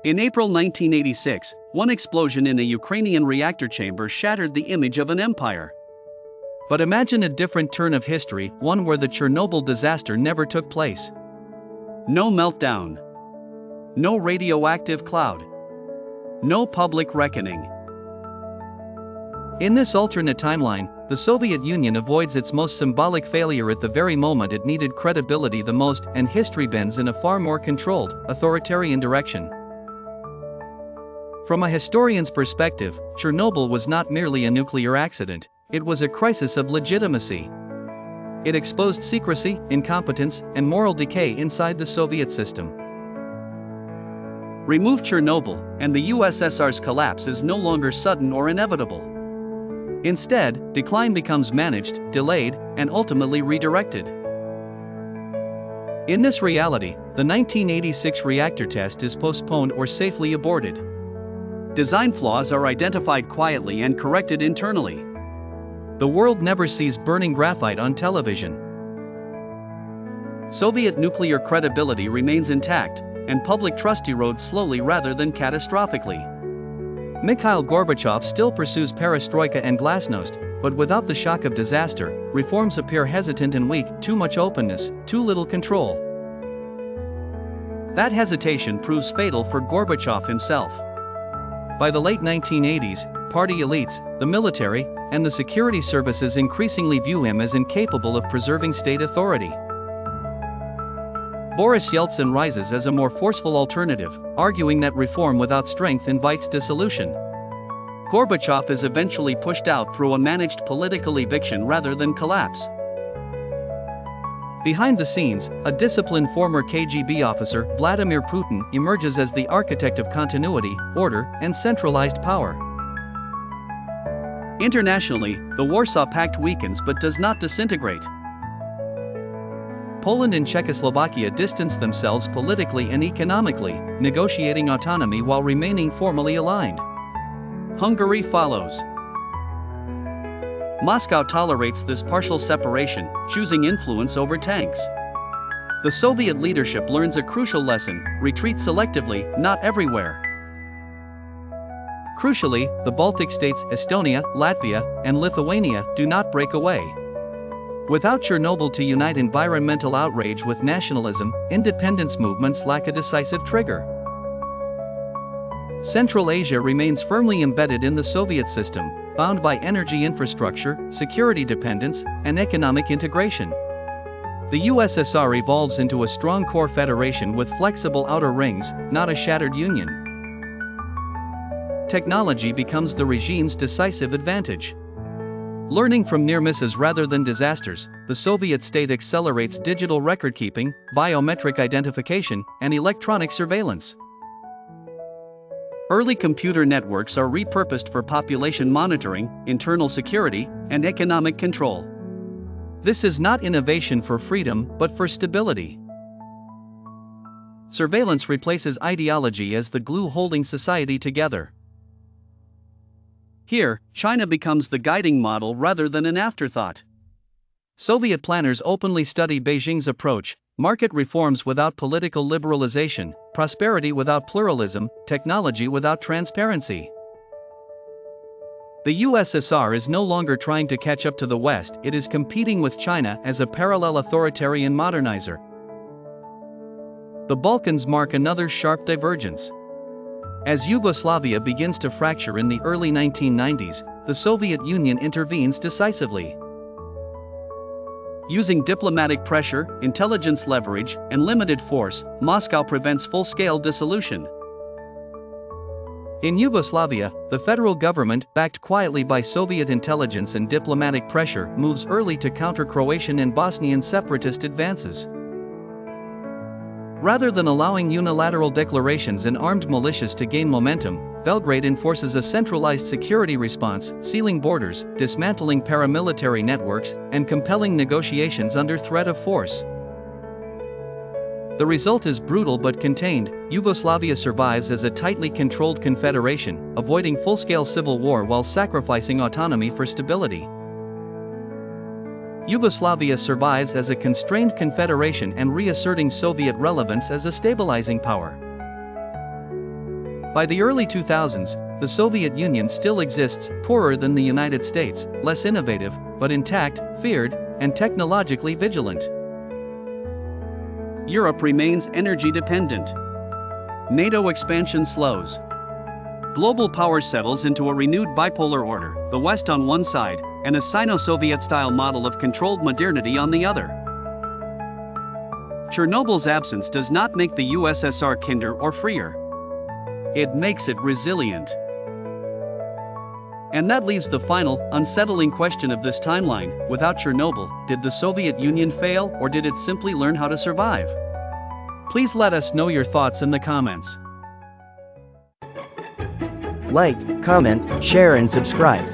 In April 1986, one explosion in a Ukrainian reactor chamber shattered the image of an empire. But imagine a different turn of history, one where the Chernobyl disaster never took place. No meltdown. No radioactive cloud. No public reckoning. In this alternate timeline, the Soviet Union avoids its most symbolic failure at the very moment it needed credibility the most, and history bends in a far more controlled, authoritarian direction. From a historian's perspective, Chernobyl was not merely a nuclear accident, it was a crisis of legitimacy. It exposed secrecy, incompetence, and moral decay inside the Soviet system. Remove Chernobyl, and the USSR's collapse is no longer sudden or inevitable. Instead, decline becomes managed, delayed, and ultimately redirected. In this reality, the 1986 reactor test is postponed or safely aborted. Design flaws are identified quietly and corrected internally. The world never sees burning graphite on television. Soviet nuclear credibility remains intact, and public trust erodes slowly rather than catastrophically. Mikhail Gorbachev still pursues perestroika and glasnost, but without the shock of disaster, reforms appear hesitant and weak, too much openness, too little control. That hesitation proves fatal for Gorbachev himself. By the late 1980s, party elites, the military, and the security services increasingly view him as incapable of preserving state authority. Boris Yeltsin rises as a more forceful alternative, arguing that reform without strength invites dissolution. Gorbachev is eventually pushed out through a managed political eviction rather than collapse. Behind the scenes, a disciplined former KGB officer, Vladimir Putin, emerges as the architect of continuity, order, and centralized power. Internationally, the Warsaw Pact weakens but does not disintegrate. Poland and Czechoslovakia distance themselves politically and economically, negotiating autonomy while remaining formally aligned. Hungary follows. Moscow tolerates this partial separation, choosing influence over tanks. The Soviet leadership learns a crucial lesson: retreat selectively, not everywhere. Crucially, the Baltic states, Estonia, Latvia, and Lithuania, do not break away. Without Chernobyl to unite environmental outrage with nationalism, independence movements lack a decisive trigger. Central Asia remains firmly embedded in the Soviet system, bound by energy infrastructure, security dependence, and economic integration. The USSR evolves into a strong core federation with flexible outer rings, not a shattered union. Technology becomes the regime's decisive advantage. Learning from near misses rather than disasters, the Soviet state accelerates digital record-keeping, biometric identification, and electronic surveillance. Early computer networks are repurposed for population monitoring, internal security, and economic control. This is not innovation for freedom, but for stability. Surveillance replaces ideology as the glue holding society together. Here, China becomes the guiding model rather than an afterthought. Soviet planners openly study Beijing's approach: market reforms without political liberalization, prosperity without pluralism, technology without transparency. The USSR is no longer trying to catch up to the West, it is competing with China as a parallel authoritarian modernizer. The Balkans mark another sharp divergence. As Yugoslavia begins to fracture in the early 1990s, the Soviet Union intervenes decisively. Using diplomatic pressure, intelligence leverage, and limited force, Moscow prevents full-scale dissolution. In Yugoslavia, the federal government, backed quietly by Soviet intelligence and diplomatic pressure, moves early to counter Croatian and Bosnian separatist advances. Rather than allowing unilateral declarations and armed militias to gain momentum, Belgrade enforces a centralized security response, sealing borders, dismantling paramilitary networks, and compelling negotiations under threat of force. The result is brutal but contained. Yugoslavia survives as a tightly controlled confederation, avoiding full-scale civil war while sacrificing autonomy for stability. Yugoslavia survives as a constrained confederation and reasserting Soviet relevance as a stabilizing power. By the early 2000s, the Soviet Union still exists, poorer than the United States, less innovative, but intact, feared, and technologically vigilant. Europe remains energy dependent. NATO expansion slows. Global power settles into a renewed bipolar order, the West on one side, and a Sino-Soviet-style model of controlled modernity on the other. Chernobyl's absence does not make the USSR kinder or freer. It makes it resilient. And that leaves the final, unsettling question of this timeline: without Chernobyl, did the Soviet Union fail, or did it simply learn how to survive? Please let us know your thoughts in the comments. Like, comment, share and subscribe.